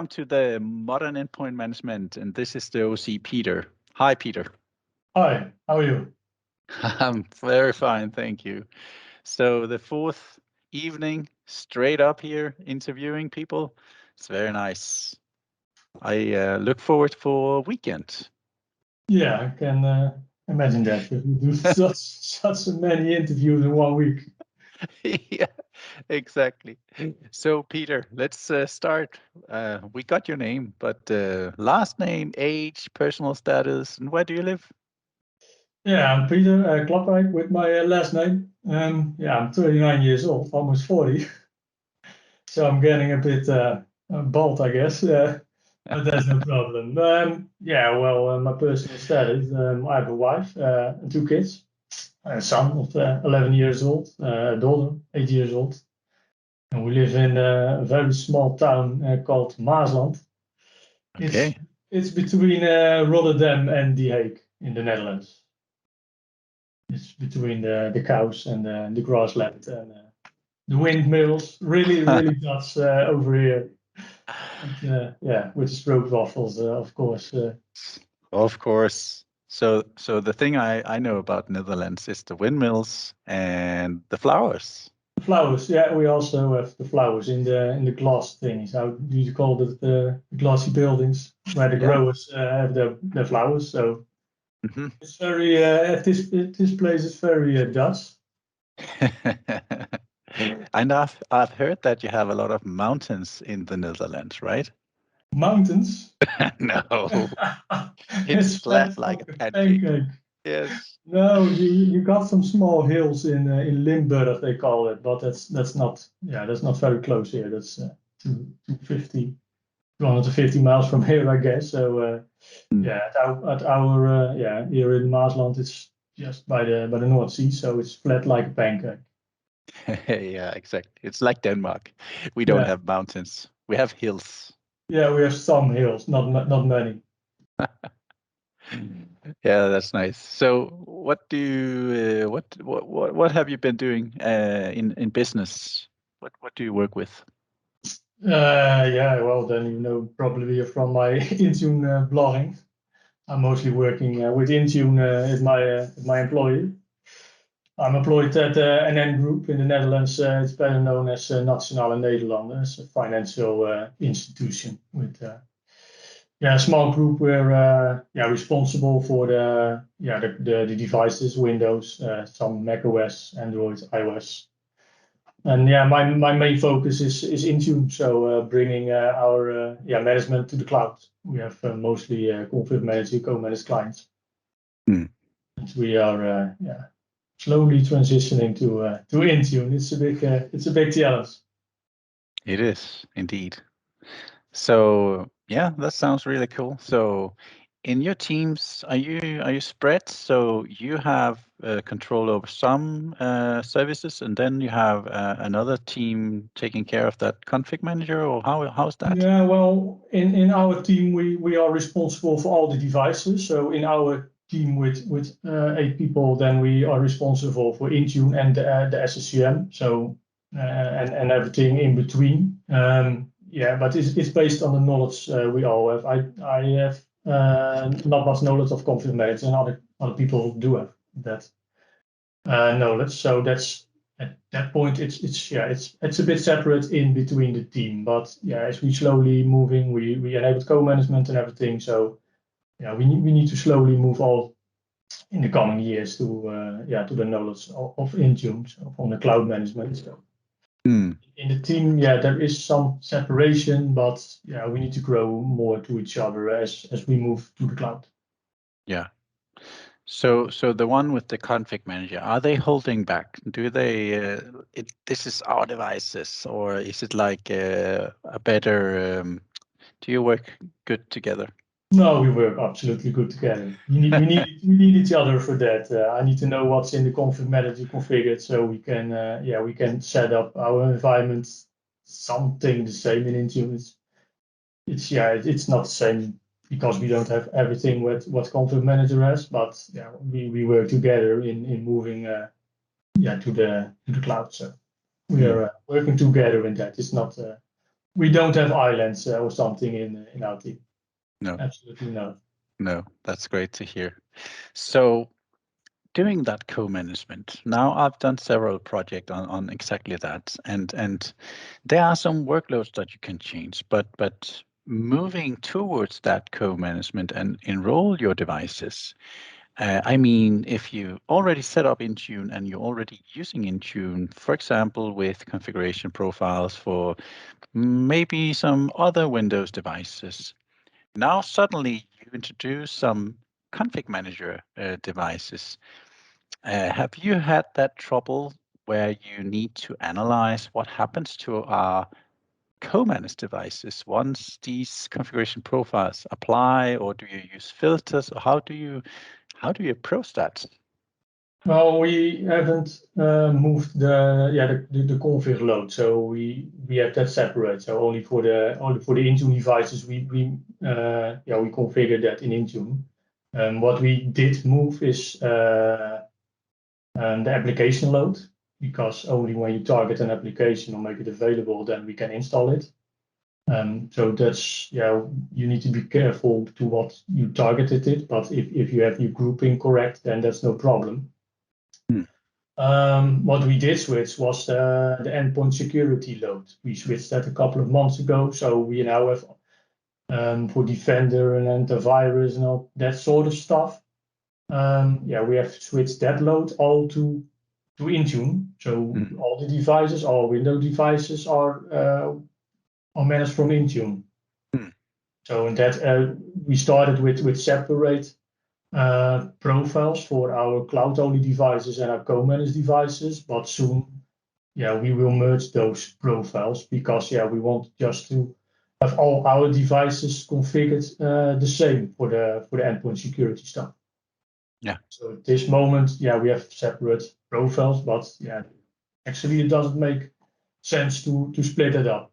welcome to the Modern Endpoint Management, and this is the OC Peter. Hi, Peter. Hi, how are you? I'm very fine, thank you. So the fourth evening, straight up here, interviewing people. It's very nice. I look forward for a weekend. Yeah, I can imagine that. You do such many interviews in 1 week. Yeah, exactly. So Peter, let's start. We got your name, but last name, age, personal status, and where do you live? Yeah, I'm Peter Klapwijk with my last name. Yeah, I'm 39 years old, almost 40. So I'm getting a bit bald, I guess. But that's no problem. Yeah, well, my personal status, I have a wife and 2 kids. A son of 11 years old, a daughter, 8 years old. And we live in a very small town called Maasland. Okay. It's between Rotterdam and The Hague in the Netherlands. It's between the cows and the grassland and the windmills. Really, really Dutch over here. And, yeah, with the stroopwafels, of course. Of course. So the thing I know about Netherlands is the windmills and the flowers. Flowers, yeah, we also have the flowers in the glass things. How do you call it? The glassy buildings where the growers have their flowers. So it's very this place is very Dutch. And I've heard that you have a lot of mountains in the Netherlands, right? Mountains? No, it's flat like a pancake. Yes. No, you got some small hills in Limburg, they call it, but that's not very close here. That's 250 miles from here, I guess. So yeah, at our here in Maasland, it's just by the North Sea, so it's flat like a pancake. Yeah, exactly. It's like Denmark. We don't have mountains. We have hills. Yeah, we have some hills, not many. Yeah, that's nice. So, what do you, what have you been doing in business? What do you work with? Yeah, well, then you know probably from my Intune blogging. I'm mostly working with Intune as my employer. I'm employed at NN Group in the Netherlands. It's better known as Nationale Nederlanden, as a financial institution with a small group. We're responsible for the devices, Windows, some Mac OS, Android, iOS. And yeah, my main focus is Intune, so bringing our management to the cloud. We have mostly config manager, co-managed clients, and we are slowly transitioning to Intune. It's a big challenge. It is indeed. So yeah, that sounds really cool. So in your teams, are you spread? So you have control over some services, and then you have another team taking care of that config manager, or how's that? Yeah, well, in our team we are responsible for all the devices. So in our team with 8 people, then we are responsible for Intune and the SSCM. So and everything in between. But it's based on the knowledge we all have. I have not much knowledge of config managers, and other people do have that knowledge. So that's at that point it's a bit separate in between the team. But yeah, as we slowly moving, we enabled co-management and everything. So yeah, we need to slowly move all in the coming years to the knowledge of Intune, so on the cloud management. So in the team, there is some separation, but yeah, we need to grow more to each other as we move to the cloud. Yeah. So the one with the config manager, are they holding back? Do they? This is our devices, or is it like a better? Do you work good together? No, we work absolutely good together. We need each other for that. I need to know what's in the config manager configured, so we can set up our environment something the same in Intune. It's not the same because we don't have everything what config manager has, but yeah, we work together in moving to the cloud. So we are working together in that. It's not We don't have islands or something in our team. No, Absolutely not. no, that's great to hear. So doing that co-management, now I've done several projects on exactly that, and there are some workloads that you can change, but moving towards that co-management and enroll your devices. I mean, if you already set up Intune and you're already using Intune, for example, with configuration profiles for maybe some other Windows devices, now suddenly you introduce some config manager devices. Have you had that trouble where you need to analyze what happens to our co-managed devices once these configuration profiles apply, or do you use filters, or how do you approach that? Well, we haven't moved the config load, so we have that separate. So only for the Intune devices, we configured that in Intune. What we did move is the application load, because only when you target an application or make it available, then we can install it. So that's, you need to be careful to what you targeted it, but if you have your grouping correct, then that's no problem. What we did switch was the endpoint security load. We switched that a couple of months ago, so we now have for Defender and antivirus and all that sort of stuff. We have switched that load all to Intune. So all the devices, all Windows devices are managed from Intune. So in that we started with separate profiles for our cloud-only devices and our co-managed devices, but soon, we will merge those profiles because, we want just to have all our devices configured the same for the endpoint security stuff. Yeah. So at this moment, we have separate profiles, but actually it doesn't make sense to split it up.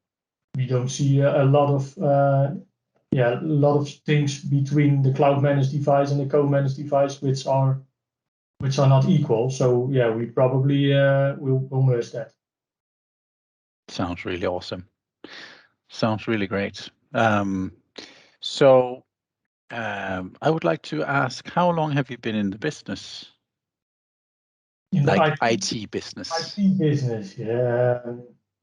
We don't see a lot of things between the cloud managed device and the co-managed device which are not equal. So we probably will merge that. Sounds really awesome. Sounds really great. So I would like to ask, how long have you been in the business? In the like IT business? IT business,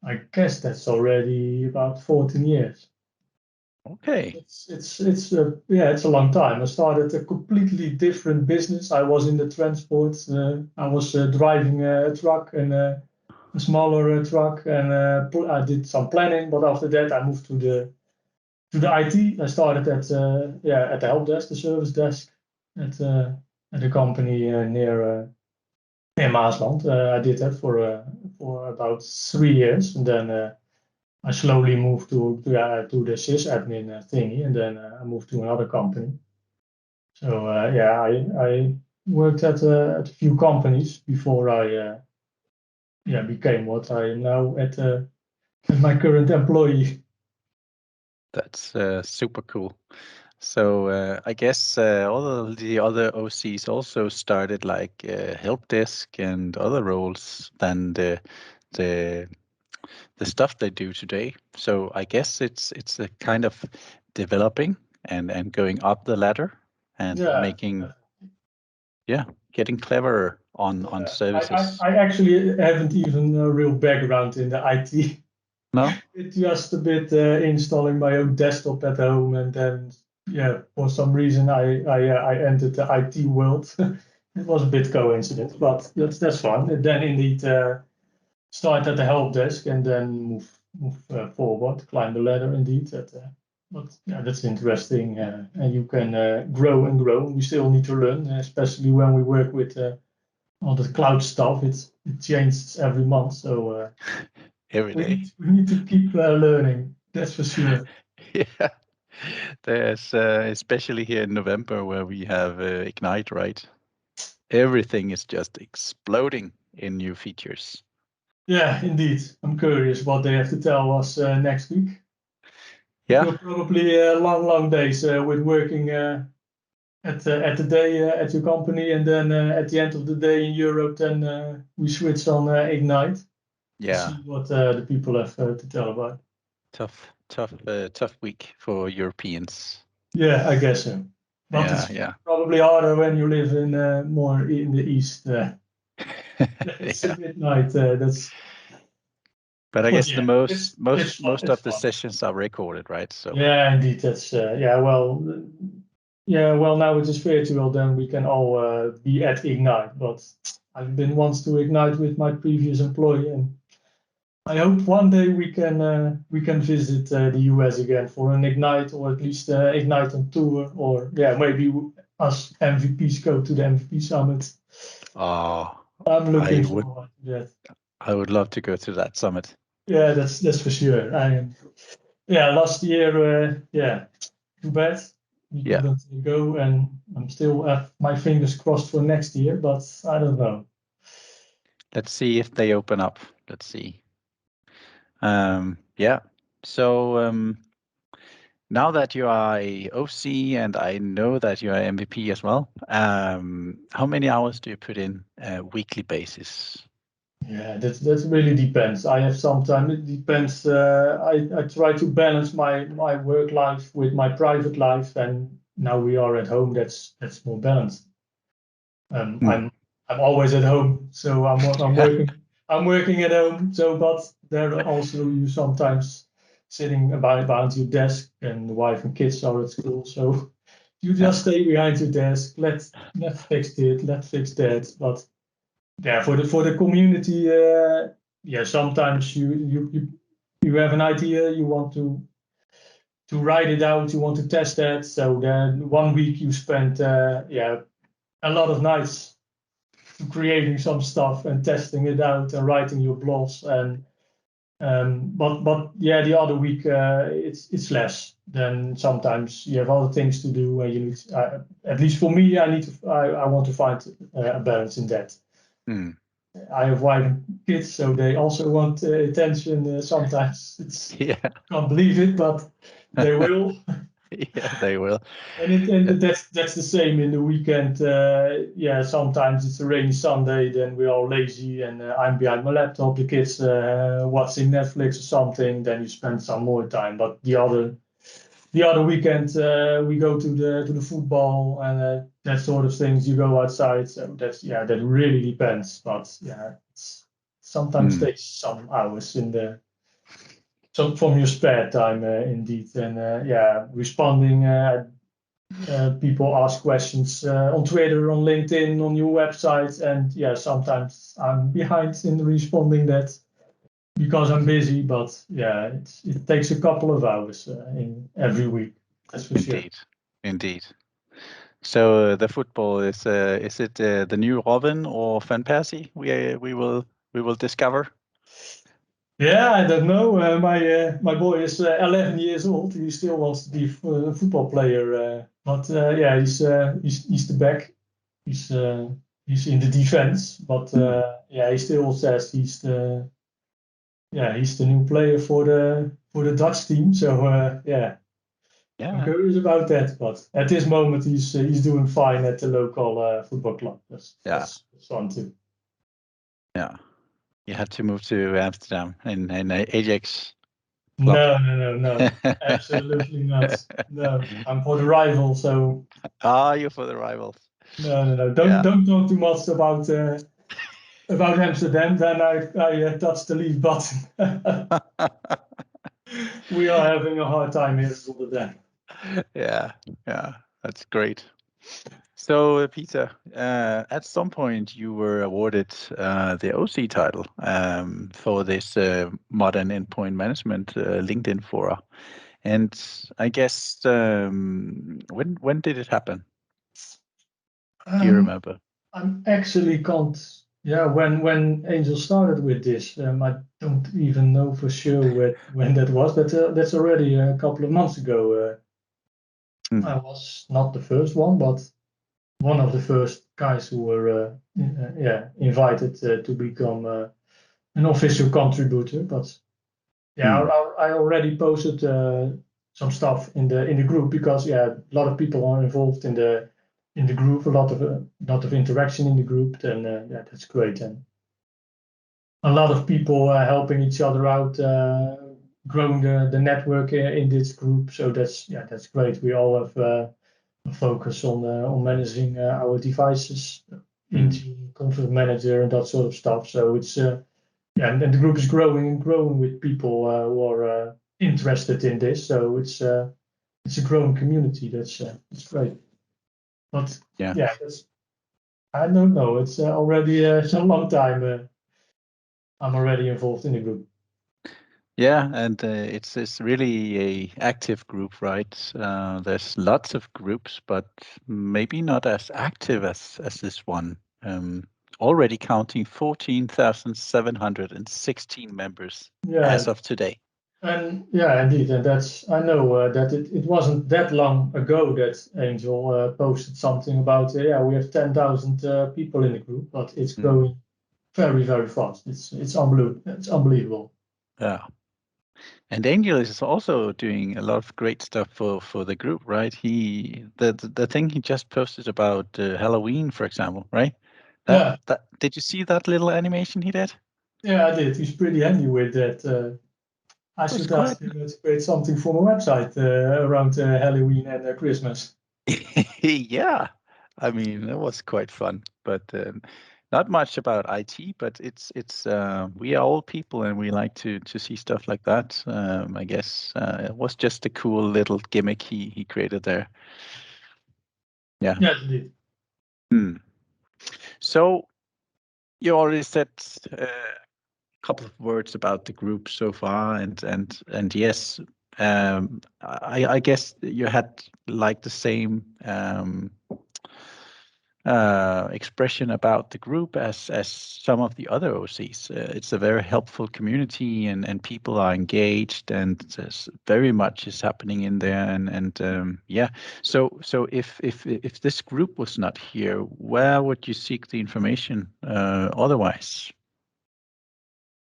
I guess that's already about 14 years. Okay. It's a long time. I started a completely different business. I was in the transport. I was driving a truck and a smaller truck, and I did some planning. But after that, I moved to the IT. I started at the help desk, the service desk at a company near Maasland. I did that for about 3 years, and then I slowly moved to the sysadmin thingy, and then I moved to another company. So I worked at a few companies before I became what I am now at my current employee. That's super cool. So I guess all of the other OCs also started like help desk and other roles than the stuff they do today. So I guess it's a kind of developing and going up the ladder and making getting cleverer on services. I actually haven't even a real background in the IT. No? It's just a bit installing my own desktop at home, and then for some reason I entered the IT world. It was a bit coincidence, but that's fun. And then indeed start at the help desk and then move forward, climb the ladder. Indeed, but that's interesting, and you can grow and grow. We still need to learn, especially when we work with all the cloud stuff. It changes every month, so Every day. we need to keep learning. That's for sure. Yeah. There's especially here in November where we have Ignite, right? Everything is just exploding in new features. Yeah, indeed. I'm curious what they have to tell us next week. Yeah. It will probably long days with working at the day at your company, and then at the end of the day in Europe, then we switch on Ignite. Yeah. See what the people have to tell about. Tough. tough week for Europeans. Yeah, I guess so. But Yeah, it's yeah. probably harder when you live in more in the east. It's Yeah. a midnight. That's. But I But guess the yeah, most it's of the fun. sessions are recorded, right? So Yeah, indeed. That's yeah. Well, now it is virtual. Then we can all be at Ignite. But I've been once to Ignite with my previous employee, and I hope one day we can visit the US again for an Ignite, or at least Ignite on tour, or yeah, maybe us MVPs go to the MVP summit. oh, I'm looking I would forward to that. I would love to go to that summit. Yeah, that's for sure. I am. Yeah, last year, yeah, too bad we Yeah. couldn't go, and I'm still have my fingers crossed for next year, but I don't know. Let's see if they open up. Let's see. Yeah. So now that you are a OC and I know that you are MVP as well, how many hours do you put in weekly basis? Yeah, that really depends. I have sometimes it depends. I try to balance my work life with my private life, and now we are at home. That's more balanced. Hmm. I'm always at home, so I'm working I'm working at home. So, but there are also you sometimes sitting behind your desk, and the wife and kids are at school. So you Yeah. just stay behind your desk. Let's fix it. Let's fix that. But yeah, for the community, yeah, sometimes you have an idea, you want to write it out, you want to test that. So then 1 week you spend yeah, a lot of nights creating some stuff and testing it out and writing your blogs, and but yeah, the other week it's less. Then sometimes you have other things to do, and you need at least for me, I want to find a balance in that. Hmm. I have wife and kids, so they also want attention. Sometimes it's Yeah. can't believe it, but they will. Yeah, they will. And that's the same in the weekend. Yeah, sometimes it's a rainy Sunday, then we're all lazy, and I'm behind my laptop. The kids watching Netflix or something. Then you spend some more time. But the other weekend we go to the football and that sort of things. You go outside, so that's yeah, that really depends. But yeah, it's sometimes Hmm. takes some hours in the from your spare time indeed. And yeah, responding. People ask questions on Twitter, on LinkedIn, on your website, and yeah, sometimes I'm behind in responding that because I'm busy. But yeah, it takes a couple of hours in every week. That's for sure. Indeed. Indeed. So the football is it the new Robin or Van Persie? We will discover. Yeah, I don't know. My boy is 11 years old. He still wants to be a football player, but yeah, he's the back. He's in the defense, but yeah, he still says he's the new player for the Dutch team. So yeah, I'm Yeah. curious about that. But at this moment, he's doing fine at the local football club. Yeah. That's fun too. Yeah. You had to move to Amsterdam in Ajax club. No, absolutely not. No, I'm for the rival. So Ah, you're for the rivals. no. Yeah. Don't talk too much about Amsterdam. Then I touch the leave button. We are having a hard time here in Rotterdam. Yeah. Yeah. That's great. So, Peter, at some point you were awarded the OC title for this modern endpoint management LinkedIn Fora, and I guess when did it happen? Do you remember? I'm actually can't. Yeah, when Angel started with this, I don't even know for sure when that was. That's already a couple of months ago. I was not the first one, but one of the first guys who were yeah, invited to become an official contributor. But yeah, Hmm. I already posted some stuff in the group because yeah, a lot of people are involved in the group, a lot of interaction in the group. Then yeah, that's great, and a lot of people helping each other out. growing the network in this group. So that's great. We all have a focus on managing our devices, Intune, Config Manager, and that sort of stuff. So it's and the group is growing and growing with people who are interested in this. So it's a growing community. That's great. But yeah, I don't know. It's already a long time. I'm already involved in the group. Yeah, and it's really a active group, right? There's lots of groups, but maybe not as active as this one. Already counting 14,716 members as of today. And yeah, indeed, and I know that it wasn't that long ago that Angel posted something about we have 10,000 people in the group, but it's growing very, very fast. It's unbelievable. It's unbelievable. Yeah. And Angel is also doing a lot of great stuff for the group, right? The thing he just posted about Halloween, for example, right? That did you see that little animation he did? Yeah, I did. He's pretty handy with that. I should ask him to create something for my website around Halloween and Christmas. Yeah, I mean that was quite fun, but not much about IT. But it's we are all people, and we like to see stuff like that. I guess it was just a cool little gimmick he created there. Yeah. Yeah, indeed. So you already said a couple of words about the group so far, and yes, I guess you had like the same expression about the group as some of the other OCs. It's a very helpful community, and people are engaged, and very much is happening in there. And yeah, so if this group was not here, where would you seek the information otherwise?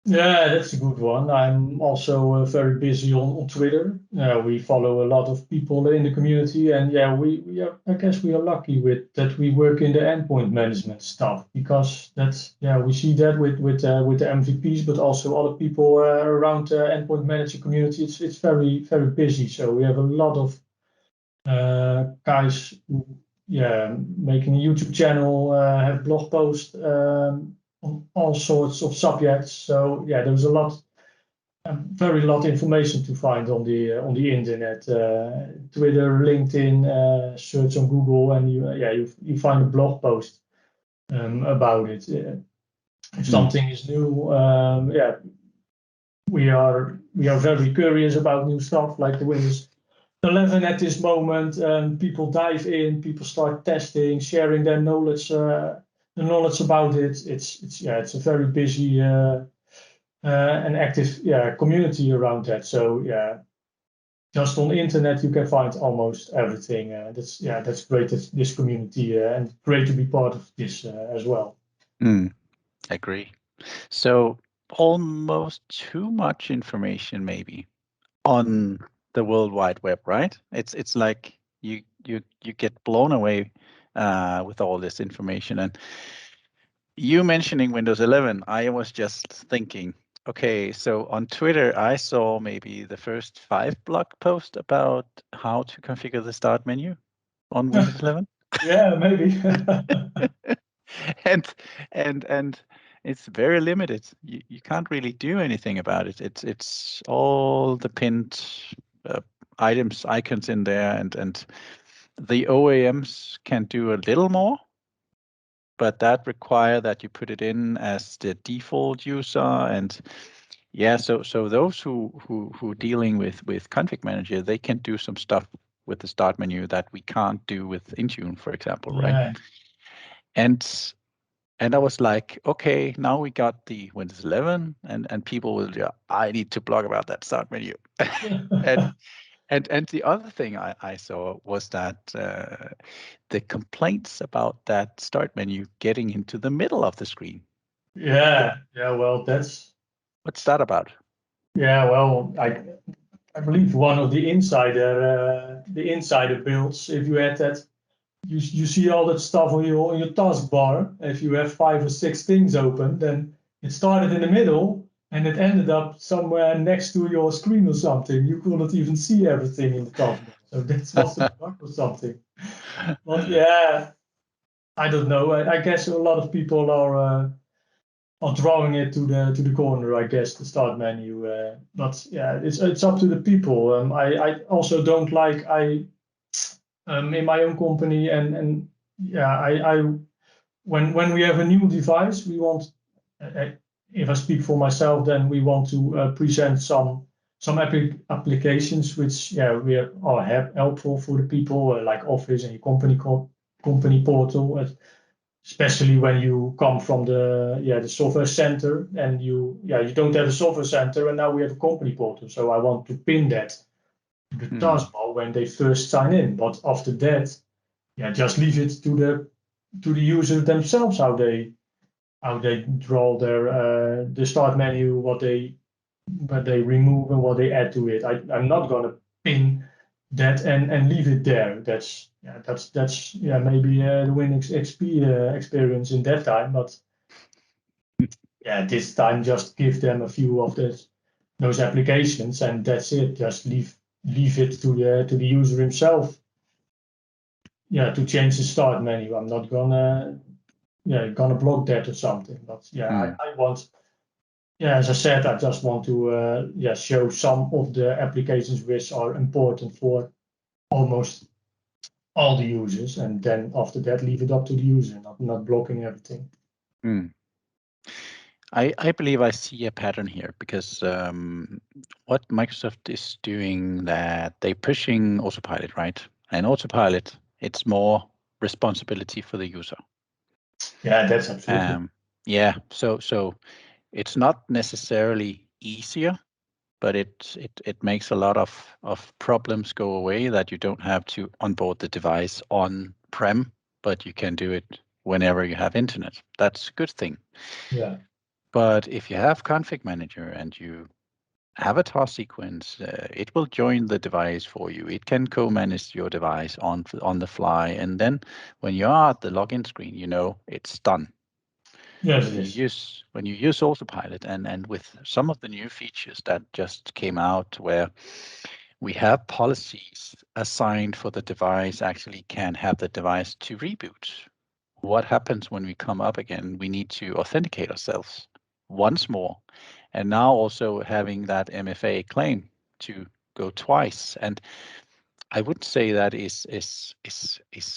Yeah, that's a good one. I'm also very busy on Twitter. We follow a lot of people in the community, and yeah, we are. I guess we are lucky with that. We work in the endpoint management stuff because that's we see that with the MVPs, but also other people around the endpoint manager community. It's very very busy. So we have a lot of guys who making a YouTube channel, have blog posts. On all sorts of subjects. So yeah, there's a lot, very lot of information to find on the internet. Twitter, LinkedIn, search on Google, and you find a blog post about it. If something is new, we are very curious about new stuff like the Windows 11 at this moment. People dive in, people start testing, sharing their knowledge. The knowledge about it. It's a very busy and active community around that. So just on the internet you can find almost everything. That's great. This community and great to be part of this as well. Agree. So almost too much information maybe on the World Wide Web, right? It's like you get blown away with all this information. And you mentioning Windows 11, I was just thinking, okay, so on Twitter, I saw maybe the first 5 blog posts about how to configure the start menu on Windows 11. Yeah, maybe. and it's very limited. You can't really do anything about it. It's all the pinned items, icons in there, and the OEMs can do a little more, but that require that you put it in as the default user. And yeah, so those who dealing with config manager, they can do some stuff with the start menu that we can't do with Intune, for example, right? And I was like, okay, now we got the Windows 11, and people will, I need to blog about that start menu. and the other thing I saw was that the complaints about that start menu getting into the middle of the screen. Well, What's that about? Yeah, well, I believe one of the insider builds. If you had that, you see all that stuff on your taskbar. If you have 5 or 6 things open, then it started in the middle, and it ended up somewhere next to your screen or something. You could not even see everything in the taskbar. So that was a bug or something. But yeah, I don't know. I guess a lot of people are drawing it to the corner. I guess the start menu. But yeah, it's up to the people. I also don't like in my own company and yeah I when we have a new device we want. If I speak for myself, then we want to present some applications which we are helpful for the people, like Office and your company portal, especially when you come from the software center and you don't have a software center and now we have a company portal. So I want to pin that to the taskbar when they first sign in. But after that, just leave it to the user themselves how they draw their the start menu, what they remove and what they add to it. I'm not gonna pin that and leave it there. That's maybe the Windows XP experience in that time, but this time just give them a few of those applications and that's it. Just leave it to the user himself. To change the start menu. I'm not gonna block that or something. But I want. As I said, I just want to show some of the applications which are important for almost all the users, and then after that, leave it up to the user, not blocking everything. I believe I see a pattern here because what Microsoft is doing, that they're pushing Autopilot, right? And Autopilot, it's more responsibility for the user. Yeah, that's absolutely. So it's not necessarily easier, but it makes a lot of problems go away, that you don't have to onboard the device on-prem, but you can do it whenever you have internet. That's a good thing. Yeah. But if you have config manager and you have a task sequence, it will join the device for you. It can co-manage your device on the fly, and then when you are at the login screen, you know it's done. Yes, it is. When you use Autopilot and with some of the new features that just came out, where we have policies assigned for the device, actually can have the device to reboot. What happens when we come up again? We need to authenticate ourselves once more, and now also having that MFA claim to go twice. And I wouldn't say that is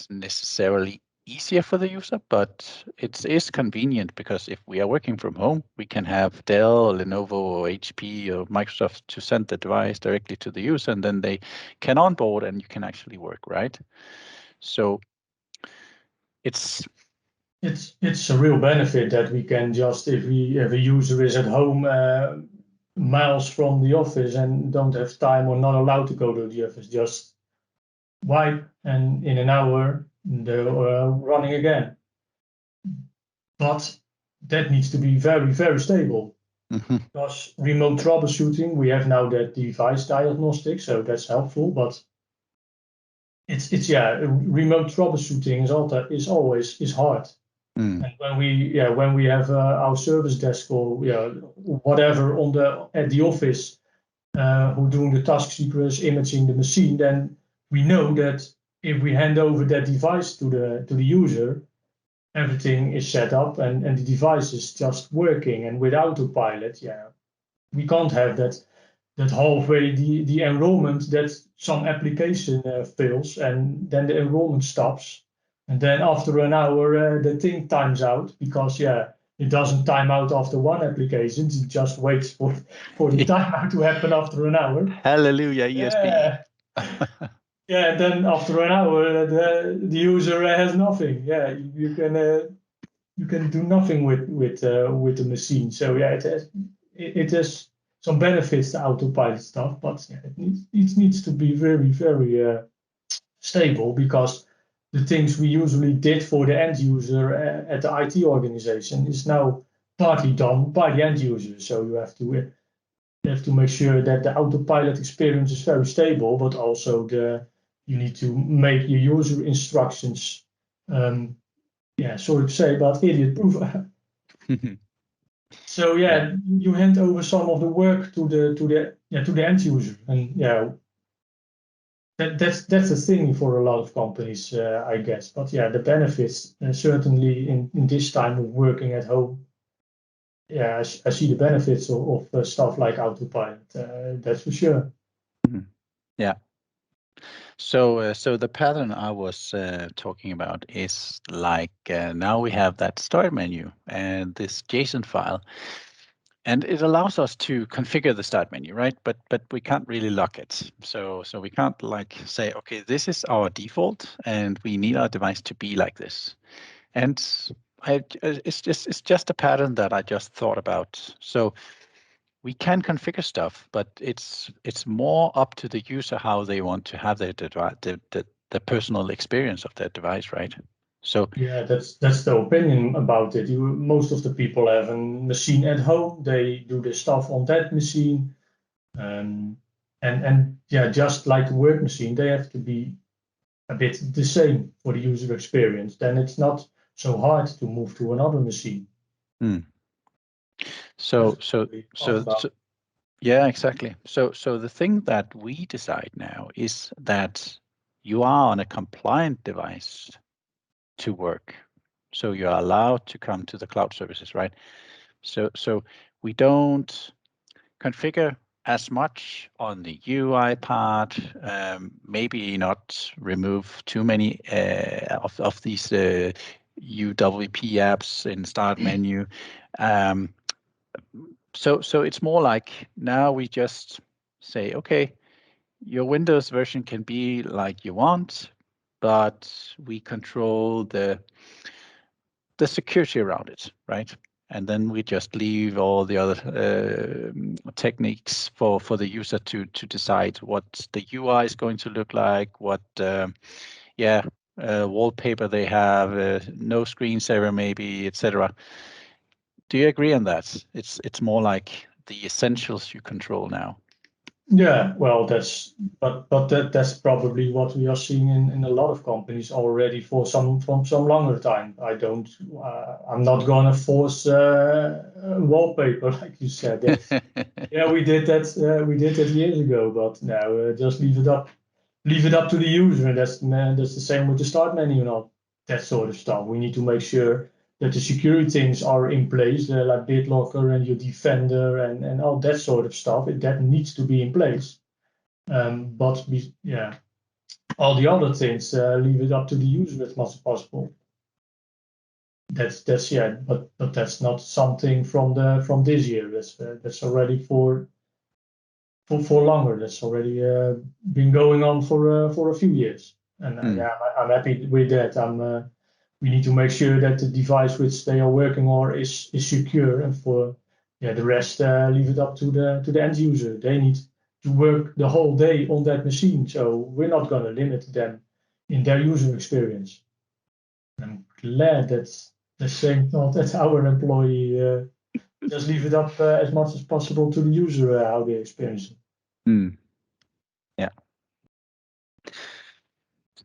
necessarily easier for the user, but it is convenient, because if we are working from home, we can have Dell, Lenovo, or HP or Microsoft to send the device directly to the user, and then they can onboard and you can actually work, right? So it's a real benefit that we can just, if a user is at home miles from the office and don't have time or not allowed to go to the office, just wipe and in an hour they're running again. But that needs to be very, very stable. Because remote troubleshooting, we have now that device diagnostic, so that's helpful. But it's remote troubleshooting is always hard. And when we have our service desk or whatever at the office who doing the task sequence, imaging the machine, then we know that if we hand over that device to the user, everything is set up and the device is just working. And with Autopilot, we can't have that halfway the enrollment, that some application fails and then the enrollment stops. And then after an hour, the thing times out because, it doesn't time out after one application. It just waits for the timeout to happen after an hour. Hallelujah, ESP. And then after an hour, the user has nothing. You can do nothing with the machine. So it has some benefits, the Autopilot stuff, but it needs to be very, very stable, because the things we usually did for the end user at the IT organization is now partly done by the end user. So you have to make sure that the Autopilot experience is very stable, but also you need to make your user instructions sorry to say, but idiot proof. So Yeah. you hand over some of the work to the end user, and that's the thing for a lot of companies, I guess. But the benefits certainly in this time of working at home. Yeah, I see the benefits of stuff like Autopilot. That's for sure. Mhm. Yeah. So the pattern I was talking about is like now we have that start menu and this JSON file, and it allows us to configure the start menu, right? But we can't really lock it. So we can't like say, okay, this is our default, and we need our device to be like this. And it's just a pattern that I just thought about. So we can configure stuff, but it's more up to the user how they want to have their the personal experience of their device, right? So Yeah, that's the opinion about it. Most of the people have a machine at home. They do the stuff on that machine, and just like the work machine, they have to be a bit the same for the user experience. Then it's not so hard to move to another machine. mm, That's so what so we talk so about. so yeah, exactly. So the thing that we decide now is that you are on a compliant device to work. So you're allowed to come to the cloud services, right? So we don't configure as much on the UI part, maybe not remove too many of these UWP apps in start menu. Um, so it's more like now we just say, okay, your Windows version can be like you want, but we control the security around it, right? And then we just leave all the other techniques for the user to decide what the UI is going to look like, what wallpaper they have, no screensaver maybe, etc. Do you agree on that? It's more like the essentials you control now. Yeah, well, that's probably what we are seeing in a lot of companies already for some longer time. I'm not gonna force wallpaper like you said. Yeah, we did that years ago, but now just leave it up to the user, and that's the same with the start menu and all that sort of stuff. We need to make sure that the security things are in place, like BitLocker and your Defender and all that sort of stuff. That needs to be in place. All the other things leave it up to the user as much as possible. But that's not something from this year. That's already for longer. That's already been going on for a few years. And Mm, I'm happy with that. We need to make sure that the device which they are working on is secure, and for the rest leave it up to the end user. They need to work the whole day on that machine, so we're not going to limit them in their user experience. I'm glad that's the same thought that our employee just leave it up as much as possible to the user how they experience it. mm, yeah.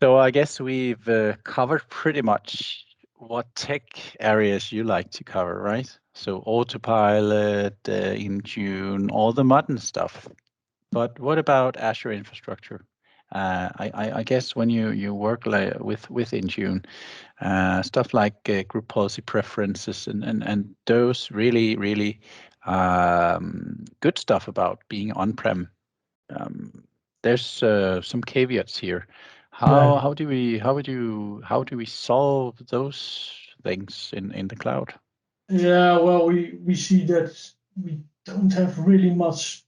So I guess we've covered pretty much what tech areas you like to cover, right? So Autopilot, Intune, all the modern stuff. But what about Azure Infrastructure? I guess when you work with Intune, stuff like group policy preferences and those really good stuff about being on-prem. Um, there's some caveats here. Yeah, How do we solve those things in the cloud? yeah. Well, we see that we don't have really much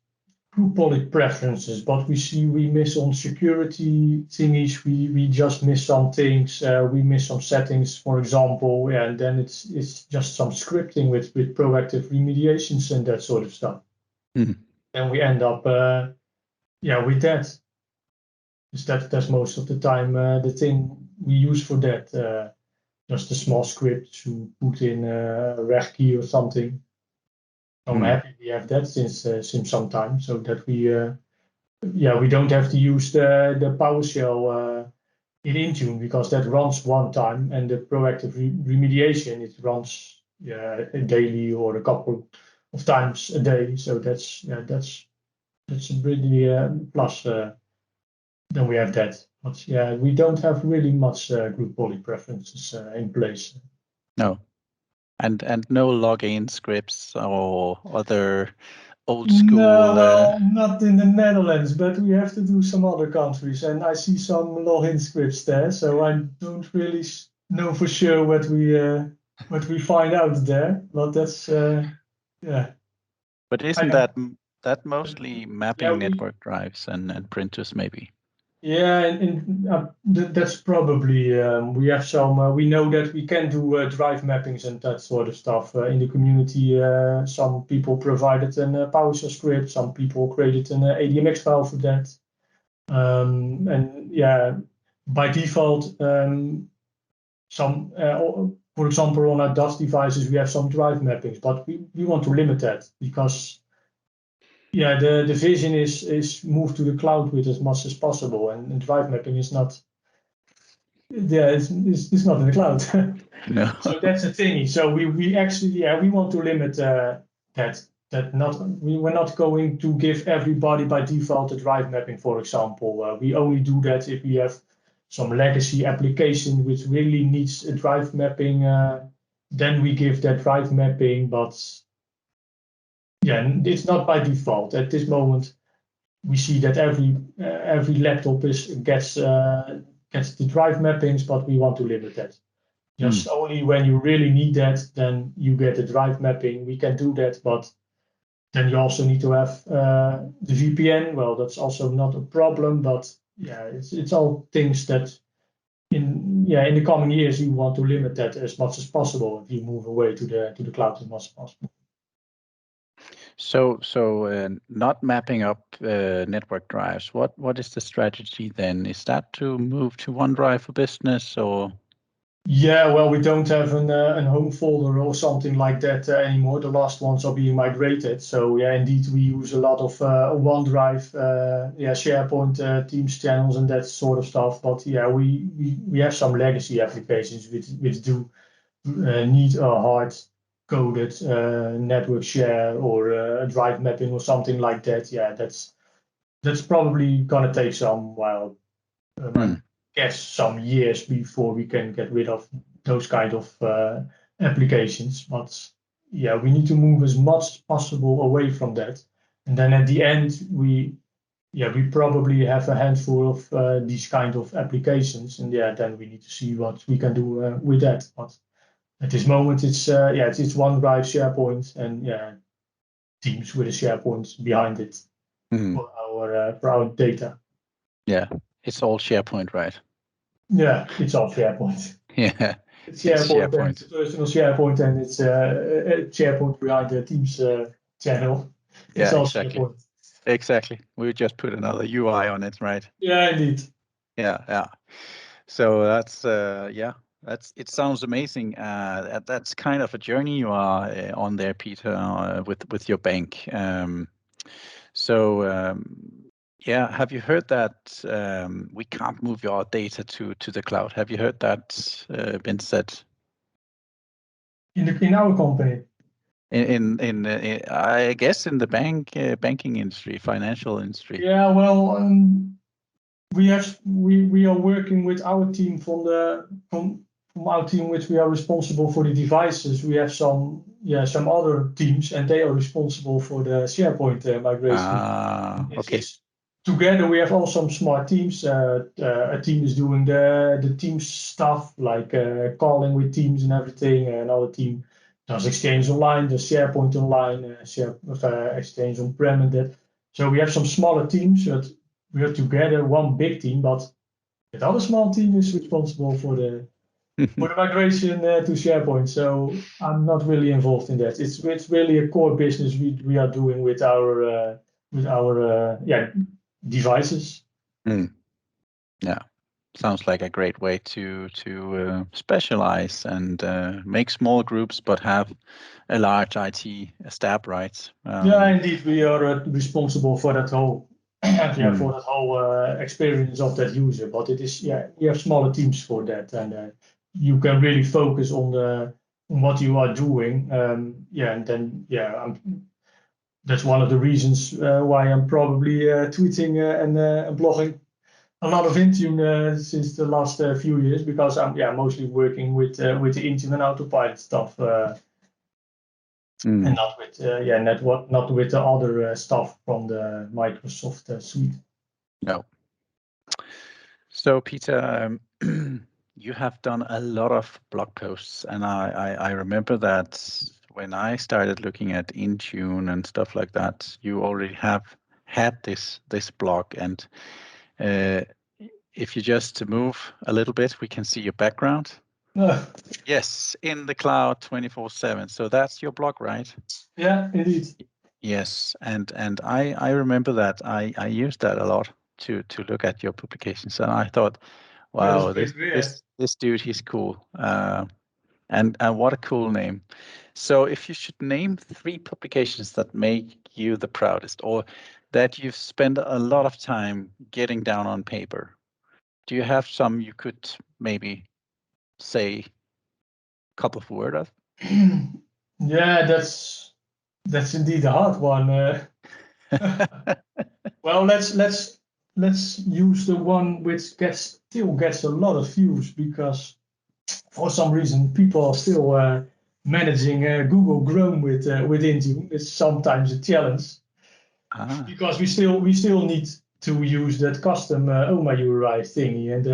group policy preferences, but we see we miss on security thingies. We just miss some things. We miss some settings, for example, and then it's just some scripting with proactive remediations and that sort of stuff. Mhm. And we end up with that. Because that's most of the time the thing we use for that. Just a small script to put in a reg key or something. I'm Mm. happy we have that since some time, so that we don't have to use the PowerShell in Intune, because that runs one time, and the proactive remediation, it runs daily or a couple of times a day. So that's a pretty plus. Then we have that. But yeah, we don't have really much group poly preferences in place. No. And no login scripts or other old school. No, well, not in the Netherlands, but we have to do some other countries, and I see some login scripts there, so I don't really know for sure what we find out there. But that's yeah. But I isn't know. that mostly Yeah, mapping network drives and printers maybe? yeah, and that's probably we have some. We know that we can do drive mappings and that sort of stuff in the community. Some people provided an PowerShell script. Some people created an ADMX file for that. And yeah, by default, some for example on our DAS devices we have some drive mappings, but we want to limit that because yeah, the vision is move to the cloud with as much as possible, and drive mapping is not. Yeah, it's not in the cloud. No. So that's the thingy. So we actually we want to limit that not we're not going to give everybody by default a drive mapping, for example. We only do that if we have some legacy application which really needs a drive mapping. Then we give that drive mapping, but yeah, it's not by default. At this moment, we see that every laptop gets the drive mappings, but we want to limit that. Just only when you really need that, then you get a drive mapping. We can do that, but then you also need to have the VPN. Well, that's also not a problem, but yeah, it's all things that in the coming years you want to limit that as much as possible if you move away to the cloud as much as possible. So not mapping up network drives. What is the strategy then? Is that to move to OneDrive for Business or? Yeah, well, we don't have an home folder or something like that anymore. The last ones are being migrated. So yeah, indeed, we use a lot of OneDrive, SharePoint, Teams channels, and that sort of stuff. But yeah, we have some legacy applications which do need a hard coded network share or a drive mapping or something like that. Yeah, that's probably gonna take some while. I guess some years before we can get rid of those kind of applications. But yeah, we need to move as much as possible away from that. And then at the end, we probably have a handful of these kind of applications. And yeah, then we need to see what we can do with that. But at this moment, it's OneDrive, SharePoint, and yeah, Teams with a SharePoint behind it for our data. Yeah, it's all SharePoint, right? Yeah, it's all SharePoint. Yeah, It's it's SharePoint, and SharePoint. it's a personal SharePoint, and it's SharePoint behind the Teams channel. It's Yeah, all exactly. SharePoint. Exactly. We just put another UI on it, right? Yeah, indeed. Yeah. So that's it sounds amazing. That's kind of a journey you are on there, Peter, with your bank. Yeah, have you heard that we can't move your data to the cloud? Have you heard that been said? In our company. In I guess in the banking industry, financial industry. Yeah, well, we are working with our team from our team, which we are responsible for the devices. We have some other teams, and they are responsible for the SharePoint migration. Okay. It's together we have also some smart teams. A team is doing the Teams stuff like calling with Teams and everything. Another team does Exchange Online, does SharePoint Online, Exchange on-prem and that. So we have some smaller teams, but we are together one big team. But the other small team is responsible for the migration to SharePoint. So I'm not really involved in that. It's really a core business we are doing with our devices. Yeah, sounds like a great way to specialize and make small groups, but have a large IT staff, right? Yeah, indeed, we are responsible for that whole experience of that user. But it is we have smaller teams for that, and you can really focus on what you are doing. And then that's one of the reasons why I'm probably tweeting and blogging a lot of Intune since the last few years, because I'm mostly working with the Intune and Autopilot stuff, and not with not with the other stuff from the Microsoft suite. No. So Peter, you have done a lot of blog posts, and I remember that when I started looking at Intune and stuff like that, you already have had this blog, and if you just move a little bit, we can see your background. Yes, in the cloud 24/7. So that's your blog, right? Yeah, indeed. Yes, and I remember that I used that a lot to look at your publications, and I thought, wow, this dude, he's cool, and what a cool name. So if you should name 3 publications that make you the proudest, or that you've spent a lot of time getting down on paper, do you have some you could maybe say a couple of words of? Yeah, that's indeed a hard one. Well, let's use the one which still gets a lot of views, because for some reason people are still managing Google Chrome with Intune. It's sometimes a challenge because we still need to use that custom OMA URI thingy, and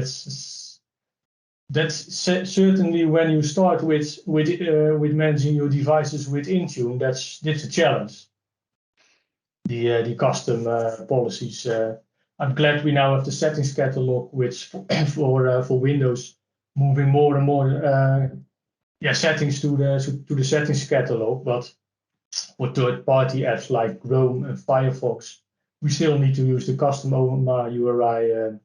that's certainly when you start with managing your devices with Intune. That's a challenge. The custom policies. I'm glad we now have the settings catalog, which for Windows, moving more and more settings to the settings catalog. But for third-party apps like Chrome and Firefox, we still need to use the custom OMA URI.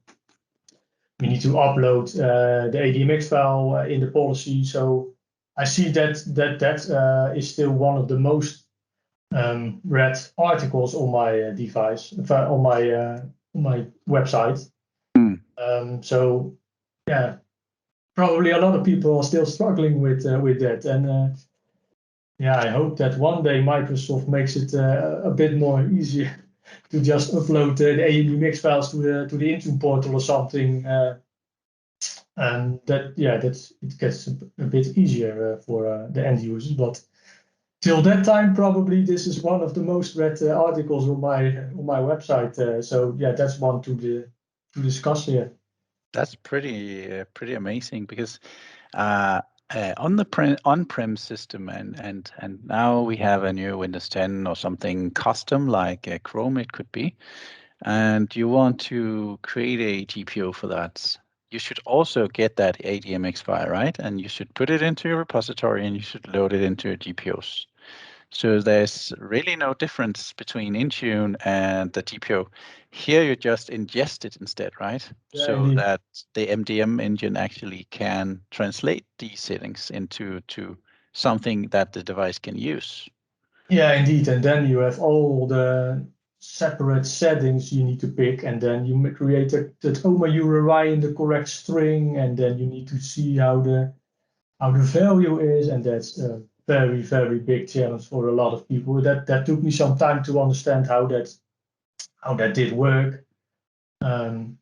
We need to upload the ADMX file in the policy. So I see that is still one of the most read articles on my device, on my website. So yeah, probably a lot of people are still struggling with that, and I hope that one day Microsoft makes it a bit more easier to just upload the AMD files to the Intune portal or something, and that it gets a bit easier for the end users. But till that time, probably this is one of the most read articles on my website. So yeah, that's one to discuss here. That's pretty amazing, because on the on-prem system, and now we have a new Windows 10 or something custom like Chrome, it could be, and you want to create a GPO for that. You should also get that ADMX file, right? And you should put it into your repository, and you should load it into your GPOs. So there's really no difference between Intune and the GPO. Here you just ingest it instead, right? Yeah, so indeed. that the MDM engine actually can translate these settings into something that the device can use. Yeah, indeed. And then you have all the separate settings you need to pick, and then you create that OMA URI in the correct string, and then you need to see how the value is, and that's a very, very big challenge for a lot of people. That took me some time to understand how that did work. And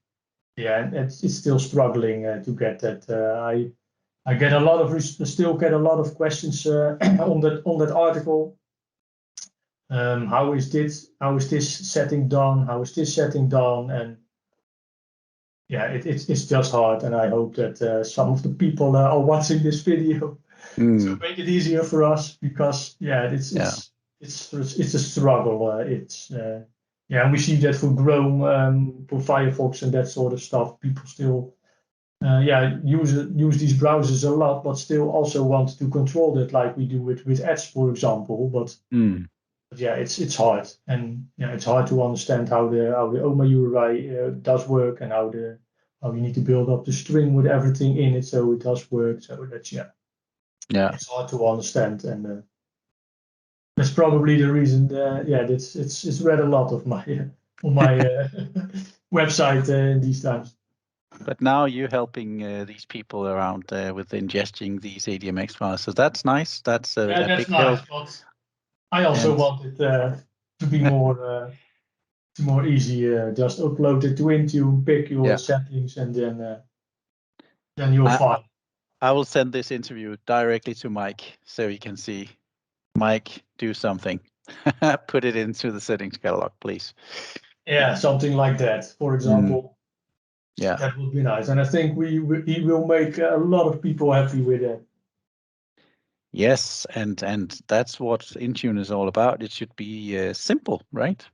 it's still struggling to get that. I get still get a lot of questions on that article. How is this setting done? How is this setting done? And yeah, it's just hard. And I hope that some of the people are watching this video to make it easier for us, because it's a struggle. And we see that for Chrome, for Firefox and that sort of stuff. People still use these browsers a lot, but still also want to control that, like we do with Edge, for example. But yeah, it's hard, and it's hard to understand how the OMA URI does work, and how you need to build up the string with everything in it so it does work. So that's it's hard to understand, and that's probably the reason. It's read a lot of my on my website in these times. But now you're helping these people around with ingesting these ADMX files. So that's nice. That's a that's big help. nice, but I also And want it to be more easy. Just upload it to Intune, pick your yeah, settings, and then you're fine. I will send this interview directly to Mike so you can see. Mike, do something. Put it into the settings catalog, please. Yeah, something like that, for example. Yeah. That would be nice. And I think he will make a lot of people happy with that. Yes, and that's what Intune is all about. It should be simple, right?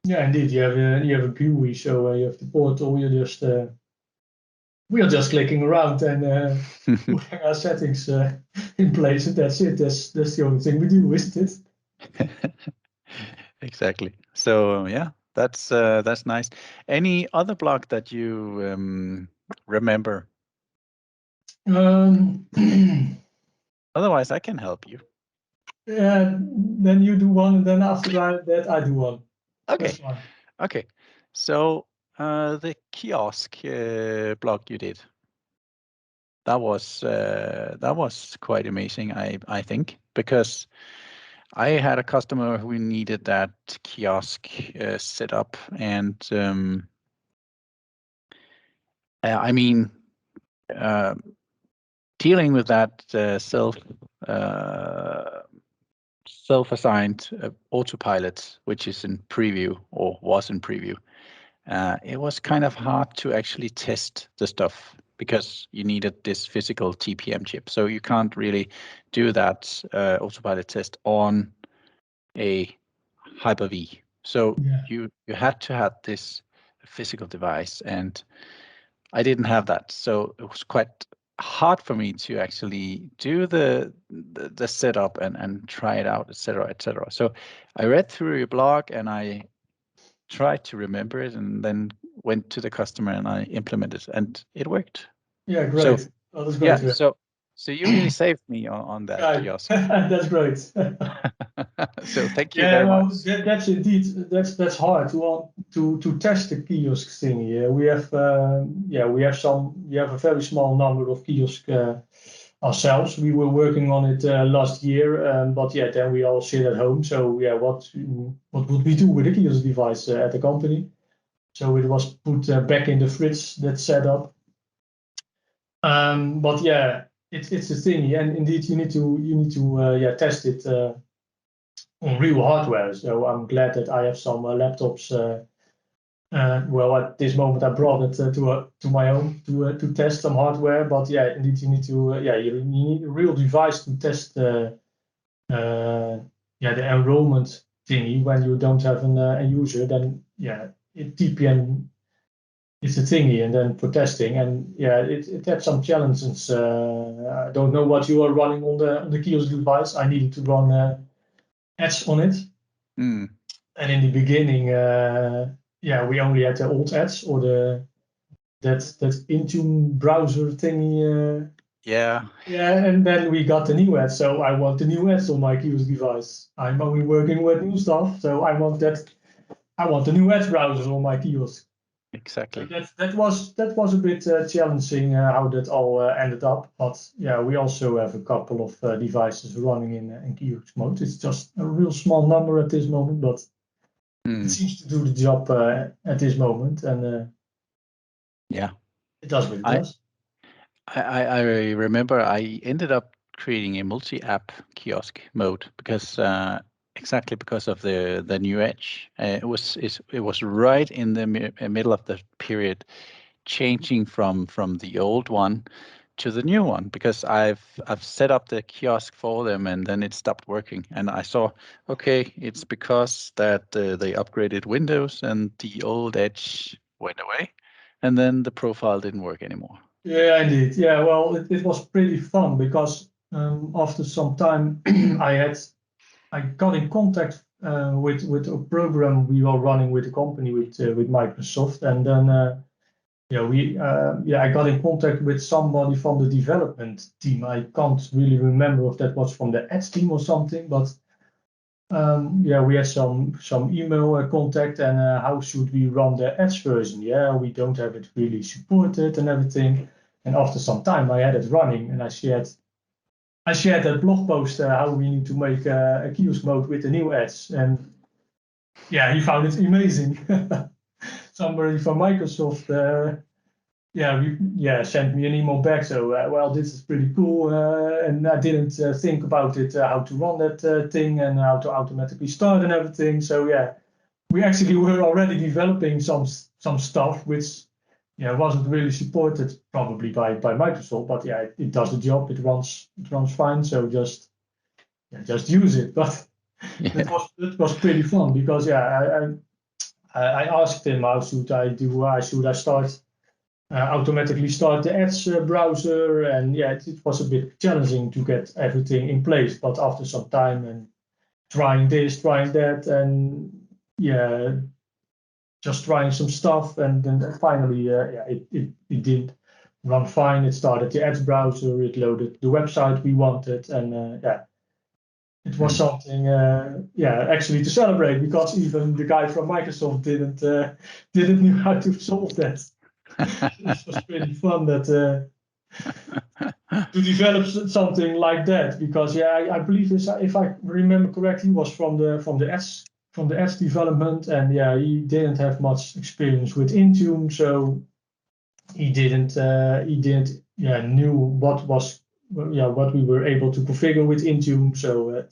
Yeah, indeed. You have a GUI, so you have the portal. We are just clicking around and putting our settings in place, and that's it. That's the only thing we do, isn't it? Exactly. So yeah, that's nice. Any other blog that you remember? Otherwise, I can help you. Yeah, then you do one, and then after that I do one. Okay. That's fine. Okay. So the Kiosk blog you did, that was quite amazing, I think, because I had a customer who needed that kiosk set up, and I mean, dealing with that self-assigned autopilot, which is in preview or was in preview, it was kind of hard to actually test the stuff because you needed this physical TPM chip. So you can't really do that autopilot test on a Hyper-V. So you had to have this physical device, and I didn't have that. So it was quite hard for me to actually do the setup and try it out, etc., etc. So I read through your blog and I tried to remember it, and then went to the customer and I implemented, and it worked. Yeah, great. So That was yeah, great. so you really saved me on that Yeah, kiosk. that's great. So thank you Yeah, very well, much. that's indeed that's hard to test the kiosk thing. Yeah, we have a very small number of kiosks ourselves. We were working on it last year, but yeah, then we all sit at home. So yeah, what would we do with a kiosk device at the company? So it was put back in the fridge, that setup. But yeah, it's a thing, and indeed you need to test it on real hardware. So I'm glad that I have some laptops. Well, at this moment I brought it to my home to test some hardware. But yeah, indeed you need to you need a real device to test the enrollment thingy when you don't have a user. Then yeah, TPM is a thingy, and then for testing, and yeah, it had some challenges. I don't know what you are running on the Kiosk device. I needed to run ads on it. Mm. And in the beginning, we only had the old ads or that Intune browser thingy. Yeah, And then we got the new ads. So I want the new ads on my Kiosk device. I'm only working with new stuff, so I want that. I want the new ads browser on my Kiosk. So exactly. that was a bit challenging how that all ended up. But yeah, we also have a couple of devices running in Kiosk mode. It's just a real small number at this moment, but it seems to do the job at this moment, and Yeah, it does what it I, does. I remember I ended up creating a multi-app kiosk mode because exactly because of the new edge. It was right in the middle of the period, changing from the old one to the new one, because I've set up the kiosk for them and then it stopped working, and I saw, okay, it's because that they upgraded Windows and the old edge went away, and then the profile didn't work anymore. Yeah, indeed. Yeah, well, it was pretty fun because after some time, I got in contact with a program we were running with the company with Microsoft, and then I got in contact with somebody from the development team. I can't really remember if that was from the ads team or something, but We had some email contact, and how should we run the Edge version? Yeah, we don't have it really supported and everything. And after some time, I had it running, and I shared that blog post how we need to make a kiosk mode with the new Edge, and yeah, he found it amazing. Somebody from Microsoft sent me an email back. So, well, this is pretty cool. And I didn't think about it, how to run that thing and how to automatically start and everything. So, yeah, we actually were already developing some stuff which, wasn't really supported probably by Microsoft. But yeah, it does the job. It runs fine. So just use it. But it was pretty fun because I asked him how should I do? Should I start? Automatically start the Edge browser, and yeah, it was a bit challenging to get everything in place. But after some time and trying this, trying that, and yeah, just trying some stuff, and then finally, it did run fine. It started the Edge browser, it loaded the website we wanted, and it was something, actually to celebrate, because even the guy from Microsoft didn't know how to solve that. It was pretty fun that to develop something like that, because I believe this, if I remember correctly, was from the Edge development, and he didn't have much experience with Intune, so he didn't knew what we were able to configure with Intune. So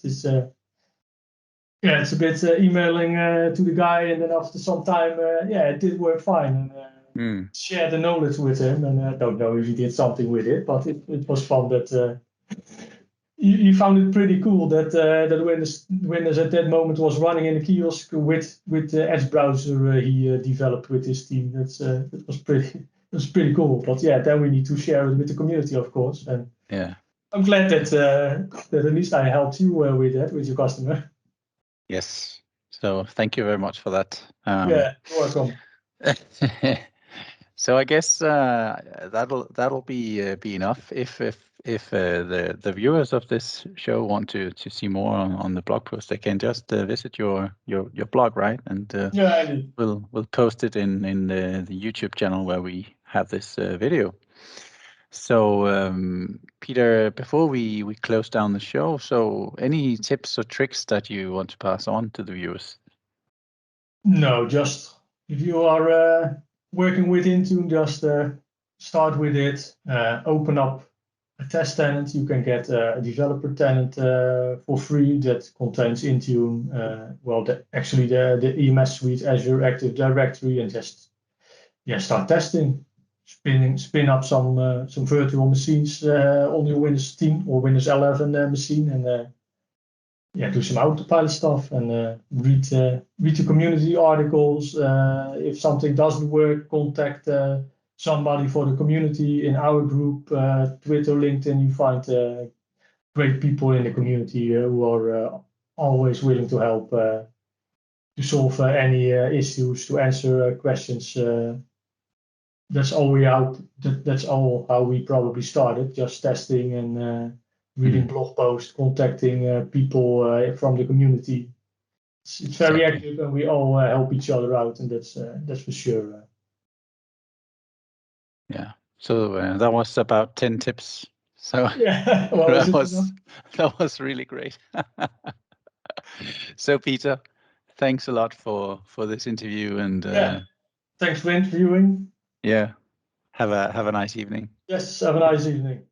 it's a bit emailing to the guy, and then after some time, it did work fine. And share the knowledge with him, and I don't know if he did something with it, but it was fun that he found it pretty cool that Windows at that moment was running in the kiosk with the Edge browser he developed with his team. That was pretty cool. But yeah, then we need to share it with the community, of course. And yeah, I'm glad that at least I helped you with that, with your customer. yes. So thank you very much for that. Yeah, you're welcome. So I guess that'll be enough. If the viewers of this show want to see more on the blog post, they can just visit your blog, right? And we'll post it in the YouTube channel where we have this video. So Peter, before we close down the show, so any tips or tricks that you want to pass on to the viewers? No, just if you are working with Intune, just start with it. Open up a test tenant. You can get a developer tenant for free that contains Intune. Actually the EMS suite, Azure Active Directory, and just start testing. Spin up some virtual machines on your Windows 10 or Windows 11 machine, and do some Autopilot stuff, and read the community articles. If something doesn't work, contact somebody for the community in our group, Twitter, LinkedIn. You find great people in the community who are always willing to help to solve any issues, to answer questions. That's all how we probably started, just testing and reading blog posts, contacting people from the community. It's very active, and we all help each other out, and that's for sure. Yeah. So that was about 10 tips. So yeah, well, that was really great. So Peter, thanks a lot for this interview, and thanks for interviewing. Yeah, have a nice evening. Yes, have a nice evening.